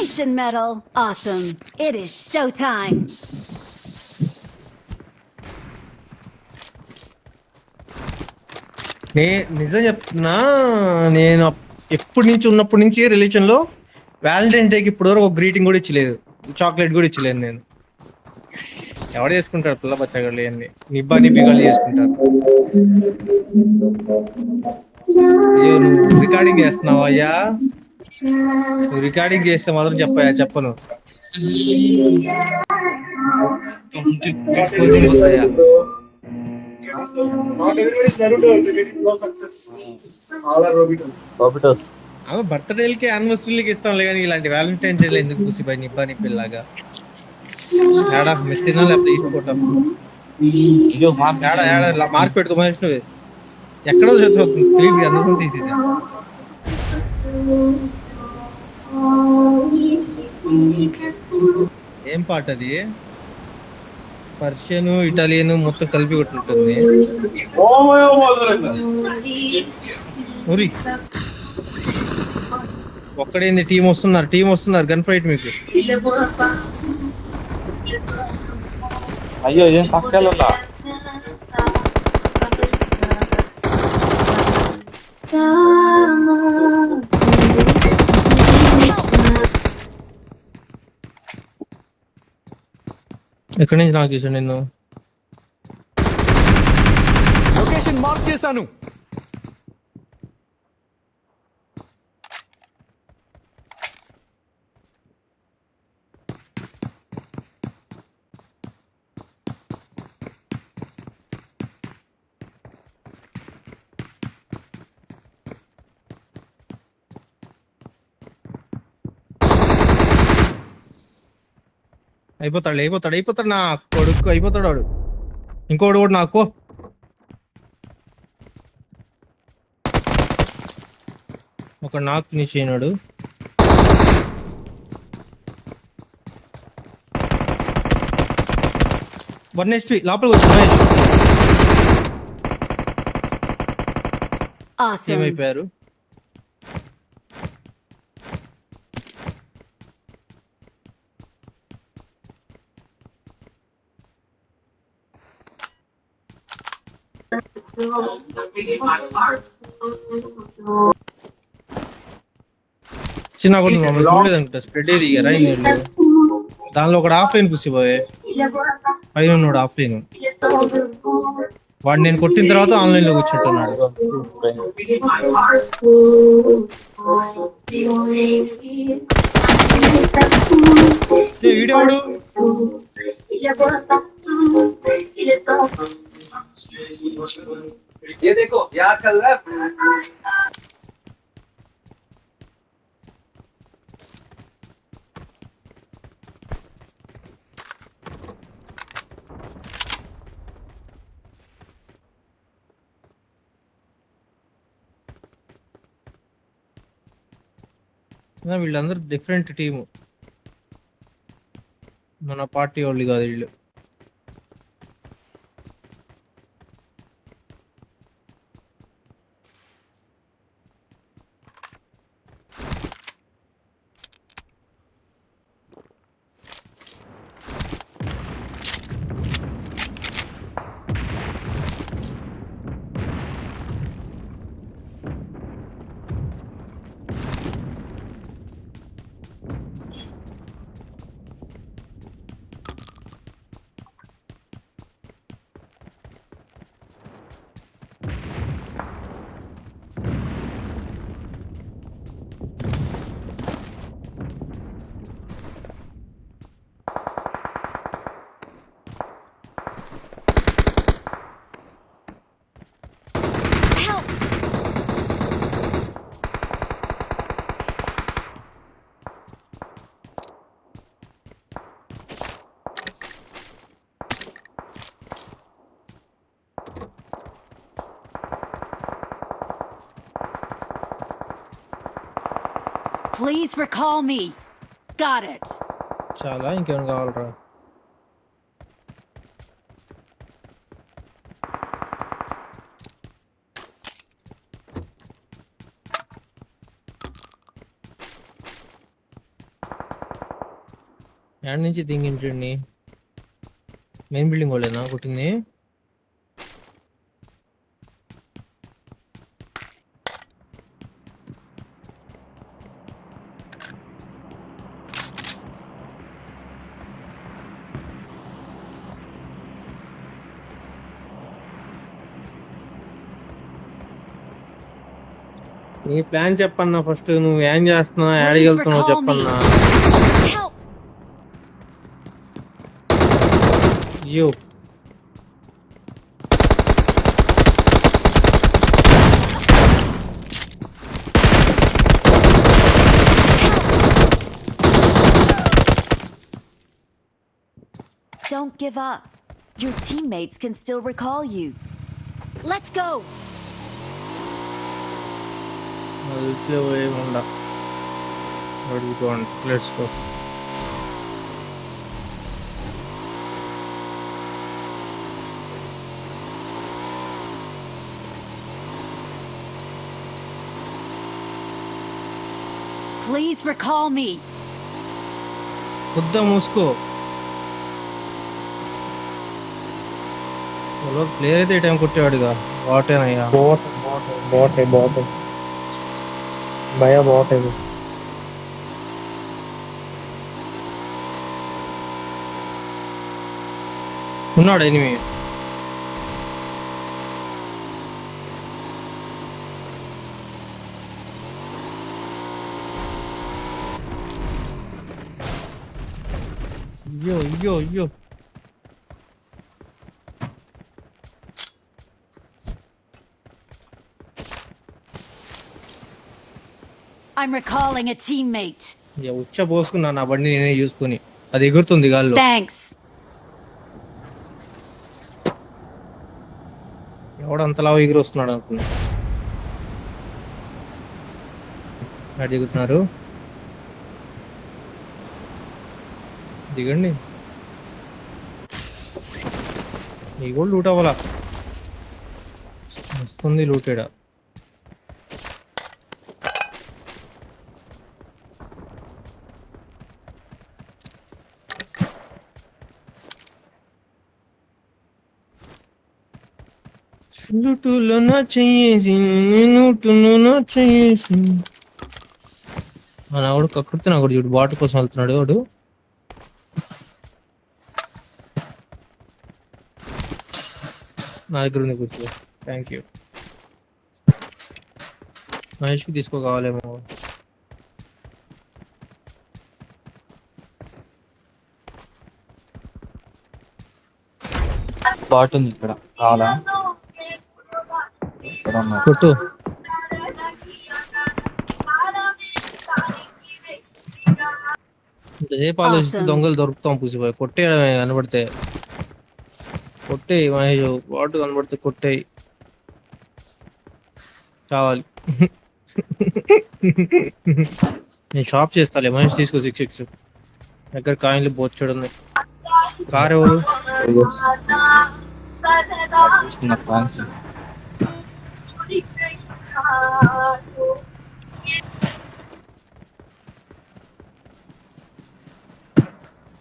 Celebration medal. Awesome. It is showtime. నిజం చెప్తున్నా, నేను ఉన్నప్పటి నుంచి రిలేషన్ లో వ్యాలంటైన్ డేకి ఇప్పుడు వరకు ఒక గ్రీటింగ్ కూడా ఇచ్చలేదు, చాక్లెట్ కూడా ఇచ్చలేదు నేను. ఎవడు చేసుకుంటారు పిల్ల బచ్చగాళ్ళు అన్ని నిబ్బా నిబ్బిగాళ్ళు చేసుకుంటారు. అయ్యో నువ్వు రికార్డింగ్ చేస్తున్నావు అయ్యా, నువ్వు రికార్డింగ్ చేస్తే మాత్రం చెప్పను. ఎక్స్పోజింగ్ వస్తాయా? బర్త్డేలకి యానివర్సరీలకి ఇస్తాంలే కానీ ఇలాంటి వ్యాలంటైన్ డే ఎందుకు పూసి పై నిబ్బా నిబ్బిలాగా ఏడా మెత్తినా లేకపోతే తీసుకోవటం ఏడా మార్క్ పెట్టుకో మహేష్, నువ్వు ఎక్కడో తెలియదు అందుకని తీసేది. ఏం పాట అది? పర్షియన్ ఇటాలియన్ మొత్తం కలిపి కొట్టినట్టుంది. ఒక్కడేంది, టీం వస్తున్నారు గన్ ఫైట్ మీకు. అయ్యో ఏం పక్కల ఎక్కడి నుంచి నాకు చేశాను నిన్ను? లొకేషన్ మార్క్ చేశాను. అయిపోతాడు నా కొడుకు, అయిపోతాడు వాడు. ఇంకోడు కూడా నాకు ఒక నాకు ఫినిష్ అయినాడు. వన్ HP లోపలికి వచ్చి ఏమైపోయారు? చిన్న కూడా మమ్మల్ని చూడలేదనుకుంటా, స్ప్రెడ్ అయ్యి దిగారా నీళ్ళు. దానిలో ఒకటి ఆఫ్లైన్ కూసిపోయే పైన ఉన్నాడు ఆఫ్లైన్. వాడు నేను కొట్టిన తర్వాత ఆన్లైన్ లో కూర్చుంటున్నాడు. వీడియోడు వీళ్ళందరూ డిఫరెంట్ టీము, మన పార్టీ వాళ్ళు కాదు వీళ్ళు. Please recall me. Got it. చాలా ఇంకేమైనా కావాలరా? యాడ్ నుంచి దింగించండి. మెయిన్ బిల్డింగ్ వాళ్ళేనా కొట్టింది? నీ ప్లాన్ చెప్పన్నా ఫస్ట్. నువ్వు ఏం చేస్తున్నావు, యాడికి Please వెళ్తున్నావు recall me. చెప్పన్నా. Help! అయ్యో Don't give up. Your teammates can still recall you. Let's go. ఏముండా అడుగుకోండి. Let's go. Please recall me. ముద్ద మూసుకో. ప్లేయర్ అయితే ఈ టైం కొట్టేవాడుగా. వాటేనయ్యా. బాటే భయ బాటే. ఉన్నాడు ఎనిమి. అయ్యో అయ్యో అయ్యో. I'm recalling a teammate. ఉచ్చ పోసుకున్నా నా బండి నేనే చూసుకుని. అది ఎగురుతుంది గాల్లో. Thanks. ఎవడంతలా ఎగురు వస్తున్నాడు అనుకున్నా. అటు దిగుతున్నారు. దిగండి. ఈ కూడా లూట్ అవ్వాలా. వస్తుంది లూటేడా. లూటులో నా చెయ్యేసి లూటులో నా చెయ్యేసి. మన వాడు కక్కుర్తి నా కూడా చూడు. బాటు కోసం వెళ్తున్నాడు వాడు. నా దగ్గర ఉంది కూర్చో. Thank you. మహేష్కి తీసుకో కావాలేమో. బాట్ ఉంది ఇక్కడ కావాలా? ఇక్కడ ఉన్నా. కొట్టు. ఇంతసేపు ఆలోచిస్తే దొంగలు దొరుకుతాం పూసిపోయి. కొట్టేయడమే కనబడితే. కొట్టేయి మహేష్. వాటు కనబడితే కొట్టేయి. కావాలి. నేను షాప్ చేస్తాలే. మహేష్ తీసుకో. 6 దగ్గర కాయిన్లు బోచ్చాడు ఉన్నాయి. కార్ ఎవరు? తీసుకున్న ఫ్రాన్స్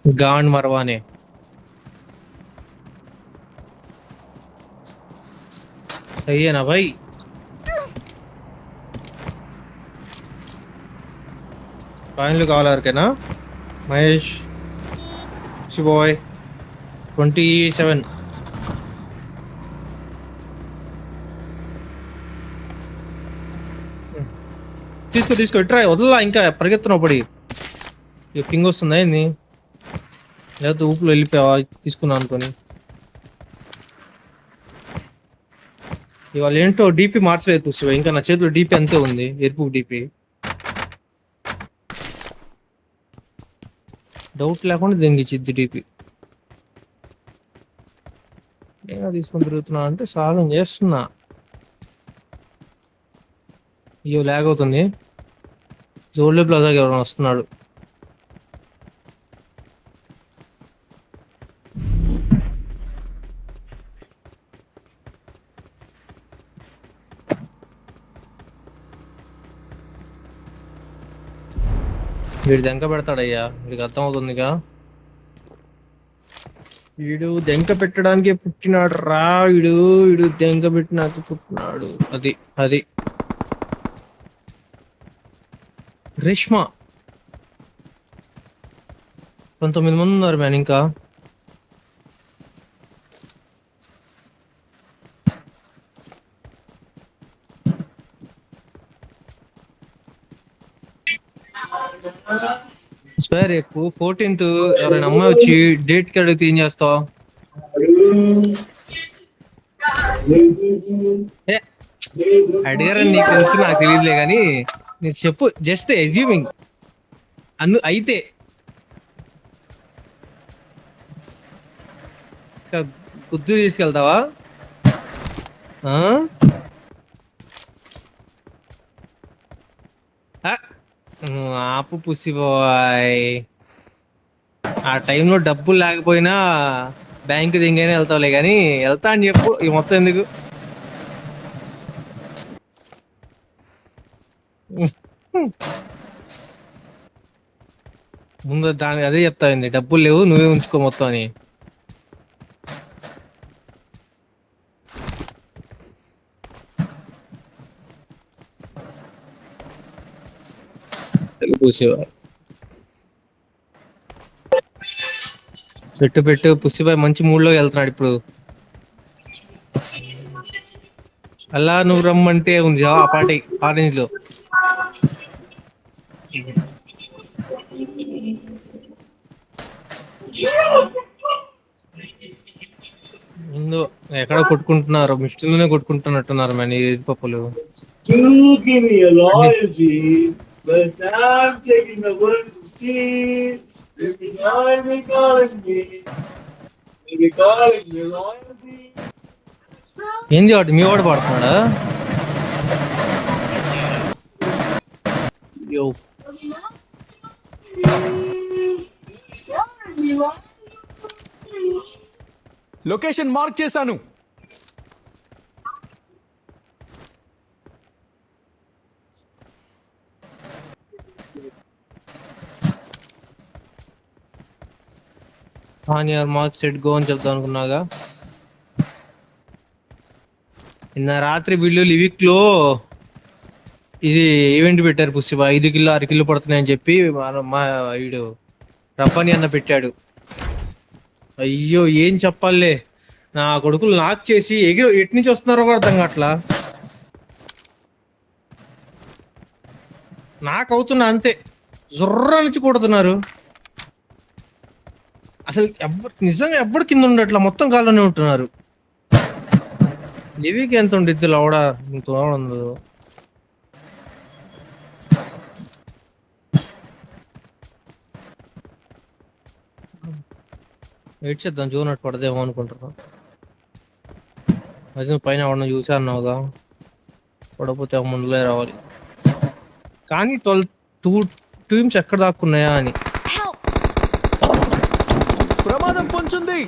गांड मरवाने. सही है ना भाई? फाइनल कॉल ఎవరికైనా? మహేష్ శివోయ్ 27. తీసుకో ట్రై వదలా. ఇంకా పరిగెత్తున్నావు పడి. ఇక పింగ్ వస్తుందా ఏంది? లేకపోతే ఊపులో వెళ్ళిపోయావా తీసుకున్నా అనుకోని? ఇవాళ ఏంటో డీపీ మార్చలేదు శివ. ఇంకా నా చేతిలో డీపీ అంతే ఉంది. ఎరుపు డీపీ. డౌట్ లేకుండా దెంగిచ్చిద్ది డీపీ. ఏమైనా తీసుకొని తిరుగుతున్నా అంటే సాధన చేస్తున్నా. అయ్యో లాగ్ అవుతుంది. జోల్డే ప్లాజాకి ఎవరైనా వస్తున్నాడు. వీడి దెంక పెడతాడయ్యా. వీడికి అర్థం అవుతుందిగా. వీడు దెంక పెట్టడానికి పుట్టినాడు రా. వీడు వీడు దెంక పెట్టినాక పుట్టినాడు. అది అది రేష్మ 19 మంది ఉన్నారు మ్యాన్ ఇంకా. రేపు 14th ఎవరైనా అమ్మాయి వచ్చి డేట్ కి అడిగితే ఏం చేస్తావు? అడిగారని నీకు తెలుసు, నాకు తెలియదులే కానీ నేను చెప్పు, జస్ట్ అజ్యూమింగ్ అయితే గుద్దు తీసుకెళ్తావా? ఆపు పుసి బాయ్. ఆ టైంలో డబ్బులు లేకపోయినా బ్యాంకు దింగైనా వెళ్తావులే కానీ వెళ్తా అని చెప్పు. ఈ మొత్తం ఎందుకు? ముందు దాని అదే చెప్తావింది, డబ్బులు లేవు నువ్వే ఉంచుకో మొత్తం అని. పెట్టు పెట్టు. పుసిబాయ్ మంచి మూడ్ లో వెళ్తున్నాడు ఇప్పుడు. అలా నువ్వు రమ్మంటే ఉంది ఆ పాట ఆరెంజ్ లో. ముందు ఎక్కడ కొట్టుకుంటున్నారు, మిస్టర్లోనే కొట్టుకుంటున్నట్టున్నారు మన ఈ పప్పులు. ఏంది వాటి మీ వాడు పాడుతున్నాడా? లొకేషన్ మార్క్ చేశాను. మార్క్ సెట్ గో అని చెప్తాను అనుకున్నాగా. నిన్న రాత్రి వీళ్ళు లివిక్ లో ఇది ఈవెంట్ పెట్టారు పుష్ప. 5 కిలో 6 కిలో పడుతున్నాయని చెప్పి మా వీడు రబ్బాని అన్న పెట్టాడు. అయ్యో ఏం చెప్పాలే, నా కొడుకులు లాక్ చేసి ఎటు నుంచి వస్తున్నారో కూడా అర్థం కావట్లా. నాకవుతున్నా అంతే, జుర్ర నుంచి కొడుతున్నారు. అసలు నిజంగా ఎవరు కింద ఉండట్లా, మొత్తం కాళ్ళనే ఉంటున్నారు. లివికి ఎంత ఉండిద్ది లవడా, ఇంత ఉండదు. వెయిట్ చేద్దాం, జోన్ అటు పడదేమో అనుకుంటున్నా. అది పైన ఎవడన్నా చూసాన్నావుగా, పడకపోతే ముందులే రావాలి. కానీ 2 టీమ్స్ ఎక్కడ దాక్కున్నాయా అని. ప్రమాదం పొంచుంది.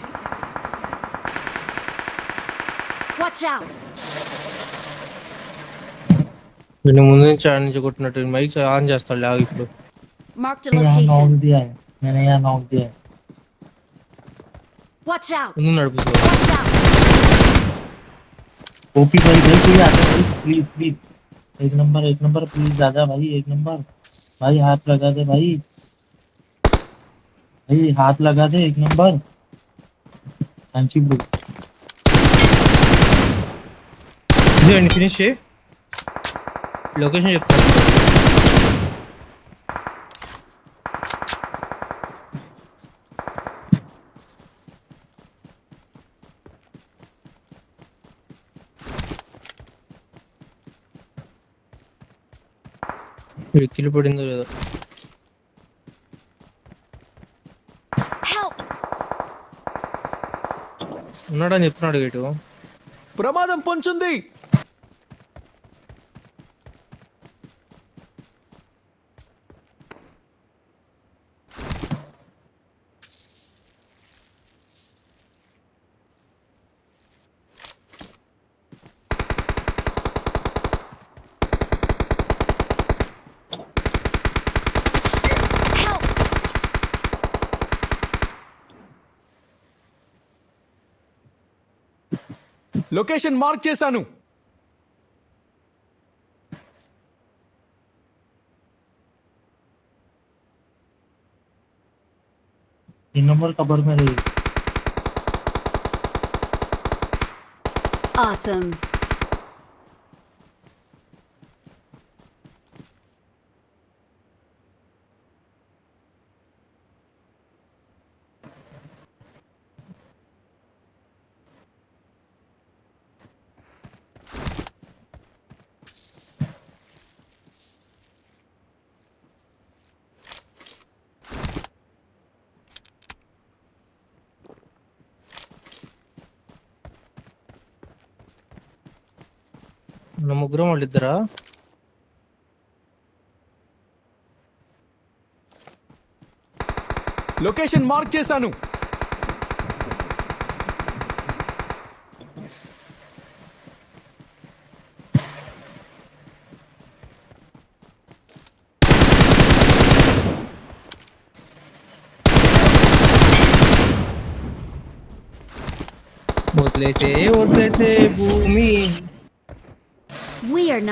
వీళ్ళు ముందు నుంచి ఆడ నుంచి కొట్టినట్టు మైక్ ఆన్ చేస్తాడు లాగా ఇప్పుడు. ओपी भाई कोई आता है प्लीज प्लीज, एक नंबर प्लीज आजा भाई, एक नंबर भाई, हाथ लगा दे भाई, भाई हाथ लगा दे, एक नंबर। Thank you bro. ఇదేండి ఫినిష్ చేయి, లొకేషన్ చెప్తాను. కిల్ పడిందో లేదో. ఉన్నాడని చెప్తున్నాడు గేటు. ప్రమాదం పొంచుంది. లొకేషన్ మార్క్ చేశాను. तीन नंबर कबर में रही Awesome. నా ముగ్గురం వాళ్ళిద్దరా? లొకేషన్ మార్క్ చేశాను. వదిలేసే వదిలేసే భూమి. We are not.